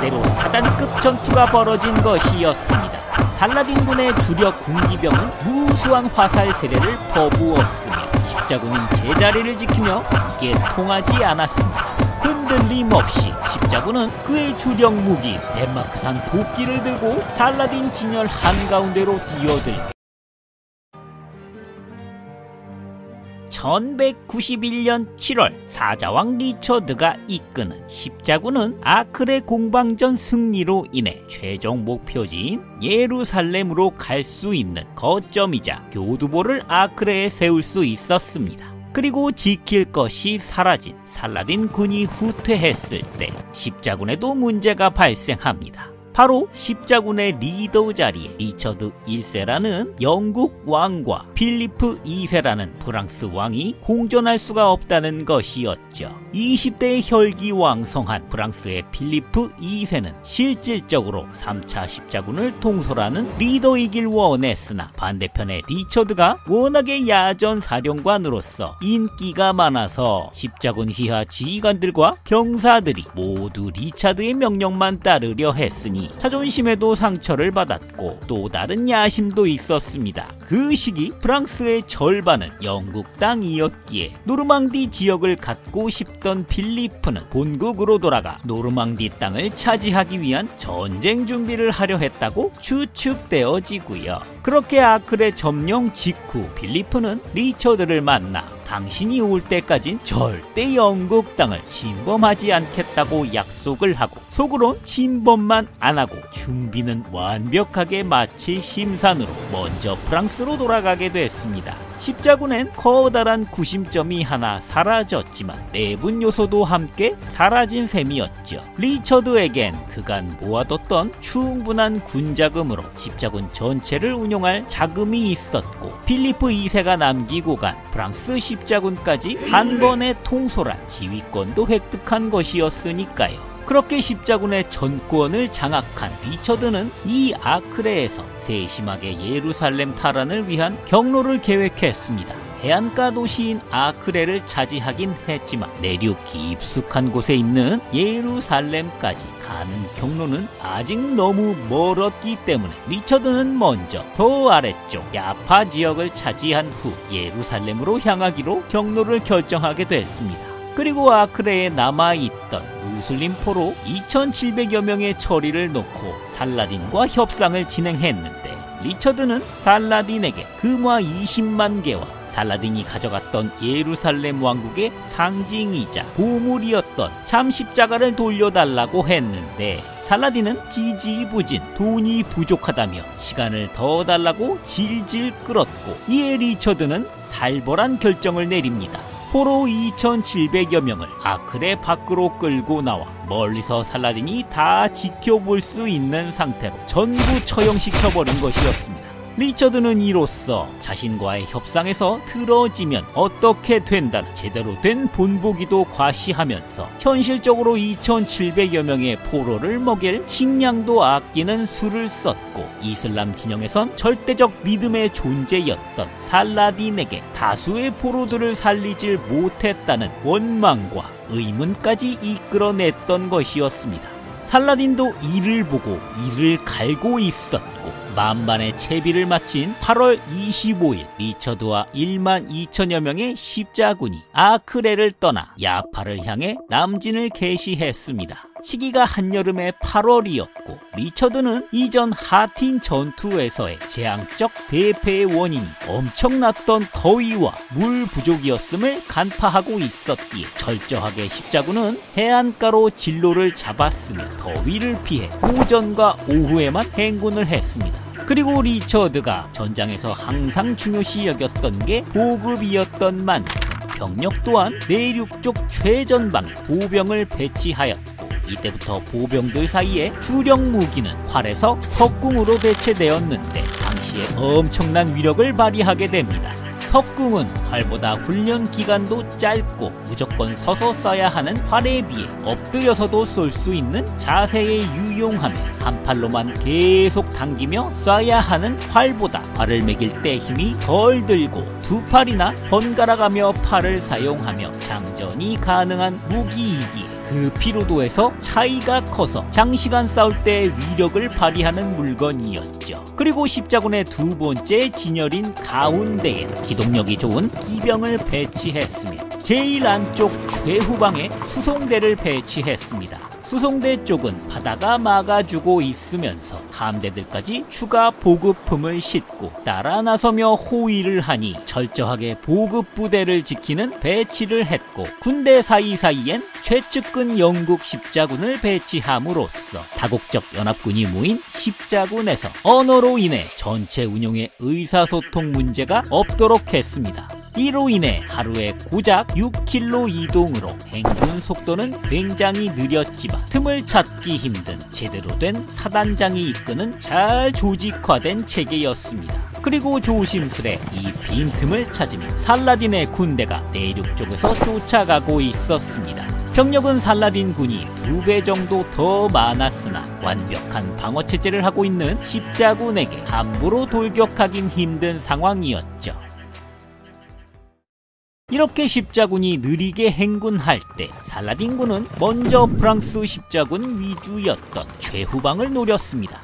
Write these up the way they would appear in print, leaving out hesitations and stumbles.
그대로 사단급 전투가 벌어진 것이었습니다. 살라딘군의 주력 군기병은 무수한 화살 세례를 퍼부었으며 십자군은 제자리를 지키며 이게 통하지 않았습니다. 흔들림 없이 십자군은 그의 주력 무기 덴마크산 도끼를 들고 살라딘 진열 한가운데로 뛰어들게 1191년 7월 사자왕 리처드가 이끄는 십자군은 아크레 공방전 승리로 인해 최종 목표지인 예루살렘으로 갈 수 있는 거점이자 교두보를 아크레에 세울 수 있었습니다. 그리고 지킬 것이 사라진 살라딘 군이 후퇴했을 때 십자군에도 문제가 발생합니다. 바로 십자군의 리더 자리에 리처드 1세라는 영국 왕과 필리프 2세라는 프랑스 왕이 공존할 수가 없다는 것이었죠. 20대의 혈기왕성한 프랑스의 필리프 2세는 실질적으로 3차 십자군을 통솔하는 리더이길 원했으나 반대편의 리처드가 워낙에 야전 사령관으로서 인기가 많아서 십자군 휘하 지휘관들과 병사들이 모두 리차드의 명령만 따르려 했으니 자존심에도 상처를 받았고 또 다른 야심도 있었습니다. 그 시기 프랑스의 절반은 영국 땅이었기에 노르망디 지역을 갖고 싶던 필리프는 본국으로 돌아가 노르망디 땅을 차지하기 위한 전쟁 준비를 하려 했다고 추측되어지고요. 그렇게 아크레 점령 직후 필리프는 리처드를 만나 당신이 올 때까진 절대 영국 땅을 침범하지 않겠다고 약속을 하고 속으론 침범만 안 하고 준비는 완벽하게 마칠 심산으로 먼저 프랑스로 돌아가게 됐습니다. 십자군엔 커다란 구심점이 하나 사라졌지만 내분 요소도 함께 사라진 셈이었죠. 리처드에겐 그간 모아뒀던 충분한 군자금으로 십자군 전체를 운용할 자금이 있었고 필리프 2세가 남기고 간 프랑스 십자군까지 한 번에 통솔할 지휘권도 획득한 것이었으니까요. 그렇게 십자군의 전권을 장악한 리처드는 이 아크레에서 세심하게 예루살렘 탈환을 위한 경로를 계획했습니다. 해안가 도시인 아크레를 차지하긴 했지만 내륙 깊숙한 곳에 있는 예루살렘까지 가는 경로는 아직 너무 멀었기 때문에 리처드는 먼저 더 아래쪽 야파 지역을 차지한 후 예루살렘으로 향하기로 경로를 결정하게 됐습니다. 그리고 아크레에 남아있던 무슬림 포로 2700여 명의 처리를 놓고 살라딘과 협상을 진행했는데 리처드는 살라딘에게 금화 20만 개와 살라딘이 가져갔던 예루살렘 왕국의 상징이자 보물이었던 참십자가를 돌려달라고 했는데 살라딘은 지지부진 돈이 부족하다며 시간을 더 달라고 질질 끌었고 이에 리처드는 살벌한 결정을 내립니다. 포로 2700여 명을 아크레 밖으로 끌고 나와 멀리서 살라딘이 다 지켜볼 수 있는 상태로 전부 처형시켜버린 것이었습니다. 리처드는 이로써 자신과의 협상에서 틀어지면 어떻게 된다는 제대로 된 본보기도 과시하면서 현실적으로 2700여 명의 포로를 먹일 식량도 아끼는 수를 썼고 이슬람 진영에선 절대적 믿음의 존재였던 살라딘에게 다수의 포로들을 살리질 못했다는 원망과 의문까지 이끌어냈던 것이었습니다. 살라딘도 이를 보고 이를 갈고 있었고 만반의 채비를 마친 8월 25일 리처드와 1만 2천여 명의 십자군이 아크레를 떠나 야파를 향해 남진을 개시했습니다. 시기가 한여름의 8월이었고 리처드는 이전 하틴 전투에서의 재앙적 대패의 원인이 엄청났던 더위와 물 부족이었음을 간파하고 있었기에 철저하게 십자군은 해안가로 진로를 잡았으며 더위를 피해 오전과 오후에만 행군을 했습니다. 그리고 리처드가 전장에서 항상 중요시 여겼던 게 보급이었던 만큼 병력 또한 내륙 쪽 최전방에 보병을 배치하였고 이때부터 보병들 사이에 주력 무기는 활에서 석궁으로 대체되었는데 당시에 엄청난 위력을 발휘하게 됩니다. 석궁은 활보다 훈련 기간도 짧고 무조건 서서 쏴야 하는 활에 비해 엎드려서도 쏠 수 있는 자세에 유용하며 한 팔로만 계속 당기며 쏴야 하는 활보다 활을 매길 때 힘이 덜 들고 두 팔이나 번갈아가며 팔을 사용하며 장전이 가능한 무기이기에 그 피로도에서 차이가 커서 장시간 싸울 때 위력을 발휘하는 물건이었죠. 그리고 십자군의 두 번째 진열인 가운데에 기동력이 좋은 기병을 배치했으며 제일 안쪽 최후방에 수송대를 배치했습니다. 수송대 쪽은 바다가 막아주고 있으면서 함대들까지 추가 보급품을 싣고 따라 나서며 호위를 하니 철저하게 보급부대를 지키는 배치를 했고, 군대 사이사이엔 최측근 영국 십자군을 배치함으로써 다국적 연합군이 모인 십자군에서 언어로 인해 전체 운용에 의사소통 문제가 없도록 했습니다. 이로 인해 하루에 고작 6km 이동으로 행군 속도는 굉장히 느렸지만 틈을 찾기 힘든 제대로 된 사단장이 이끄는 잘 조직화된 체계였습니다. 그리고 조심스레 이 빈틈을 찾으며 살라딘의 군대가 내륙 쪽에서 쫓아가고 있었습니다. 병력은 살라딘 군이 2배 정도 더 많았으나 완벽한 방어체제를 하고 있는 십자군에게 함부로 돌격하긴 힘든 상황이었죠. 이렇게 십자군이 느리게 행군할 때 살라딘 군은 먼저 프랑스 십자군 위주였던 최후방을 노렸습니다.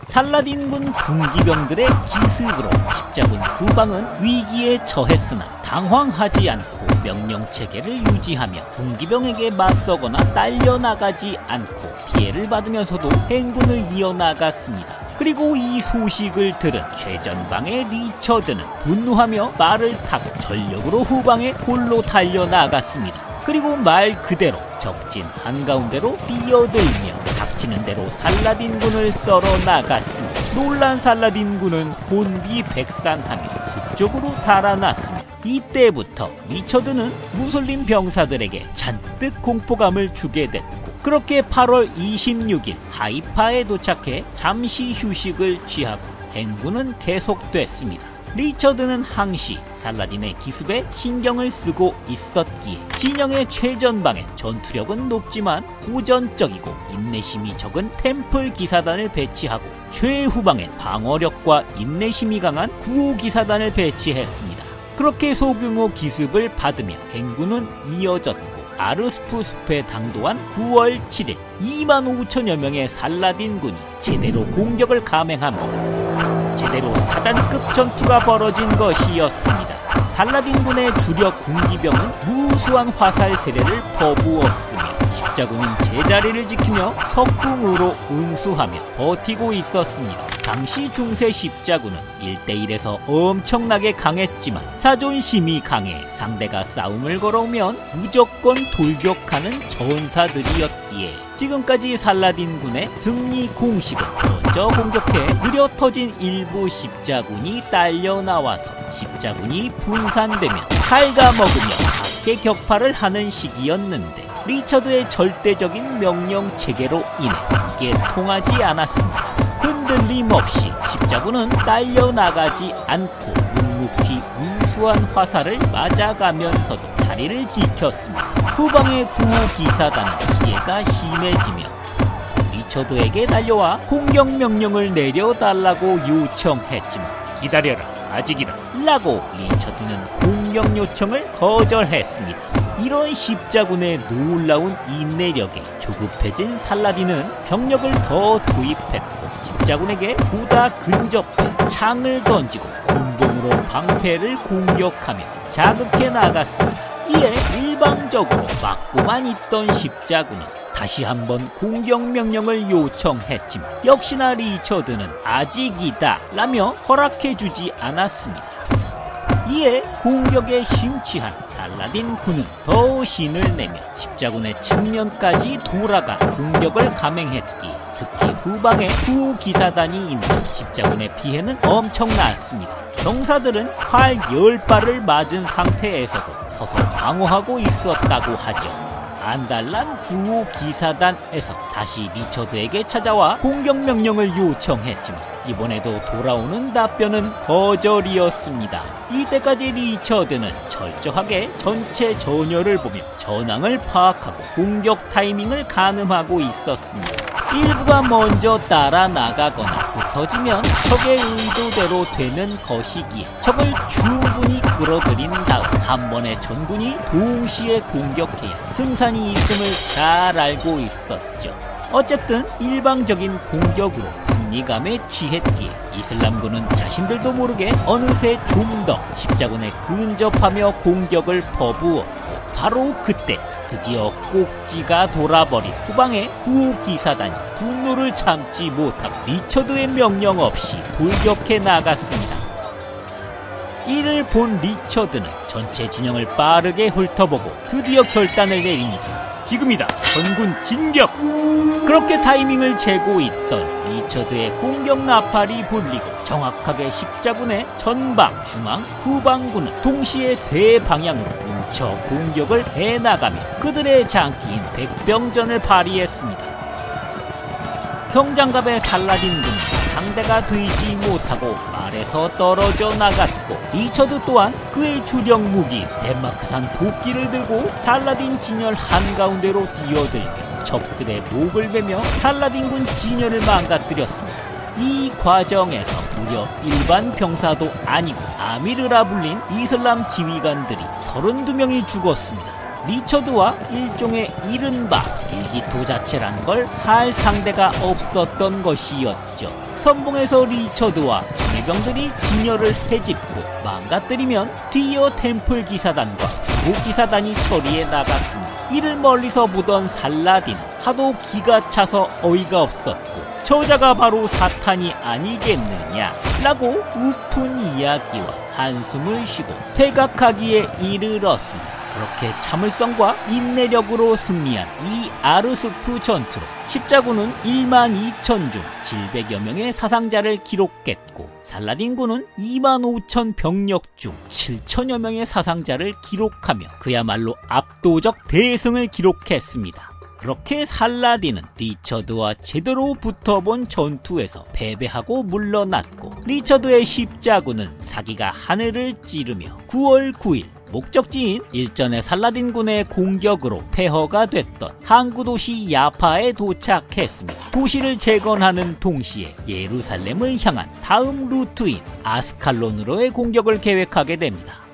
살라딘 군 군기병들의 기습으로 십자군 후방은 위기에 처했으나 당황하지 않고 명령체계를 유지하며 군기병에게 맞서거나 딸려나가지 않고 피해를 받으면서도 행군을 이어나갔습니다. 그리고 이 소식을 들은 최전방의 리처드는 분노하며 말을 타고 전력으로 후방에 홀로 달려나갔습니다. 그리고 말 그대로 적진 한가운데로 뛰어들며 닥치는 대로 살라딘 군을 썰어 나갔습니다. 놀란 살라딘 군은 혼비백산하며 숲 쪽으로 달아났으며 이때부터 리처드는 무슬림 병사들에게 잔뜩 공포감을 주게 됐고, 그렇게 8월 26일 하이파에 도착해 잠시 휴식을 취하고 행군은 계속됐습니다. 리처드는 항시 살라딘의 기습에 신경을 쓰고 있었기에 진영의 최전방엔 전투력은 높지만 호전적이고 인내심이 적은 템플 기사단을 배치하고 최후방엔 방어력과 인내심이 강한 9호 기사단을 배치했습니다. 그렇게 소규모 기습을 받으며 행군은 이어졌고, 아르스프 숲에 당도한 9월 7일 25,000여 명의 살라딘 군이 제대로 공격을 감행합니다. 제대로 사단급 전투가 벌어진 것이었습니다. 살라딘 군의 주력 군기병은 무수한 화살 세례를 퍼부었으며 십자군은 제자리를 지키며 석궁으로 응수하며 버티고 있었습니다. 당시 중세 십자군은 1대1에서 엄청나게 강했지만 자존심이 강해 상대가 싸움을 걸어오면 무조건 돌격하는 전사들이었기에 지금까지 살라딘 군의 승리 공식은 먼저 공격해 느려 터진 일부 십자군이 딸려 나와서 십자군이 분산되면 갉아먹으며 각계 격파를 하는 시기였는데, 리처드의 절대적인 명령 체계로 인해 이게 통하지 않았습니다. 흔들림 없이 십자군은 딸려나가지 않고 묵묵히 우수한 화살을 맞아가면서도 자리를 지켰습니다. 후방의 9호 기사단은 피해가 심해지며 리처드에게 달려와 공격 명령을 내려달라고 요청했지만 기다려라, 아직이다 라고 리처드는 공격 요청을 거절했습니다. 이런 십자군의 놀라운 인내력에 조급해진 살라딘은 병력을 더 도입했고 십자군에게 보다 근접해 창을 던지고 곤봉으로 방패를 공격하며 자극해 나갔습니다. 이에 일방적으로 막고만 있던 십자군은 다시 한번 공격 명령을 요청했지만 역시나 리처드는 아직이다 라며 허락해주지 않았습니다. 이에 공격에 심취한 살라딘 군은 더 신을 내며 십자군의 측면까지 돌아가 공격을 감행했기에 특히 후방에 9호 기사단이 있는 십자군의 피해는 엄청났습니다. 병사들은 활 10발을 맞은 상태에서도 서서 방어하고 있었다고 하죠. 안달난 9호 기사단에서 다시 리처드에게 찾아와 공격 명령을 요청했지만 이번에도 돌아오는 답변은 거절이었습니다. 이때까지 리처드는 철저하게 전체 전열을 보며 전황을 파악하고 공격 타이밍을 가늠하고 있었습니다. 일부가 먼저 따라 나가거나 흩어지면 적의 의도대로 되는 것이기에 적을 충분히 끌어들인 다음 한 번에 전군이 동시에 공격해야 승산이 있음을 잘 알고 있었죠. 어쨌든 일방적인 공격으로 승리감에 취했기에 이슬람군은 자신들도 모르게 어느새 좀 더 십자군에 근접하며 공격을 퍼부었고, 바로 그때 드디어 꼭지가 돌아버린 후방의 구호기사단이 분노를 참지 못하고 리처드의 명령 없이 돌격해 나갔습니다. 이를 본 리처드는 전체 진영을 빠르게 훑어보고 드디어 결단을 내립니다. 지금이다! 전군 진격! 그렇게 타이밍을 재고 있던 리처드의 공격 나팔이 불리고 정확하게 십자군의 전방, 중앙, 후방군은 동시에 세 방향으로 뭉쳐 공격을 해나가며 그들의 장기인 백병전을 발휘했습니다. 형장갑의 살라딘군은 상대가 되지 못하고 말에서 떨어져 나갔고, 리처드 또한 그의 주력 무기 덴마크산 도끼를 들고 살라딘 진열 한가운데로 뛰어들며 적들의 목을 베며 살라딘군 진열을 망가뜨렸습니다. 이 과정에서 무려 일반 병사도 아니고 아미르라 불린 이슬람 지휘관들이 32명이 죽었습니다. 리처드와 일종의 이른바 일기토 자체란 걸 할 상대가 없었던 것이었죠. 선봉에서 리처드와 정예병들이 진열을 헤집고 망가뜨리면 뒤이어 템플 기사단과 주복 기사단이 처리해 나갔습니다. 이를 멀리서 보던 살라딘은 하도 기가 차서 어이가 없었고, 저자가 바로 사탄이 아니겠느냐 라고 우픈 이야기와 한숨을 쉬고 퇴각하기에 이르렀습니다. 그렇게 참을성과 인내력으로 승리한 이 아르수프 전투로 십자군은 12,000 중 700여 명의 사상자를 기록했고, 살라딘군은 25,000 병력 중 7,000여 명의 사상자를 기록하며 그야말로 압도적 대승을 기록했습니다. 그렇게 살라딘은 리처드와 제대로 붙어본 전투에서 패배하고 물러났고, 리처드의 십자군은 사기가 하늘을 찌르며 9월 9일 목적지인 일전의 살라딘군의 공격으로 폐허가 됐던 항구 도시 야파에 도착했으며 도시를 재건하는 동시에 예루살렘을 향한 다음 루트인 아스칼론으로의 공격을 계획하게 됩니다.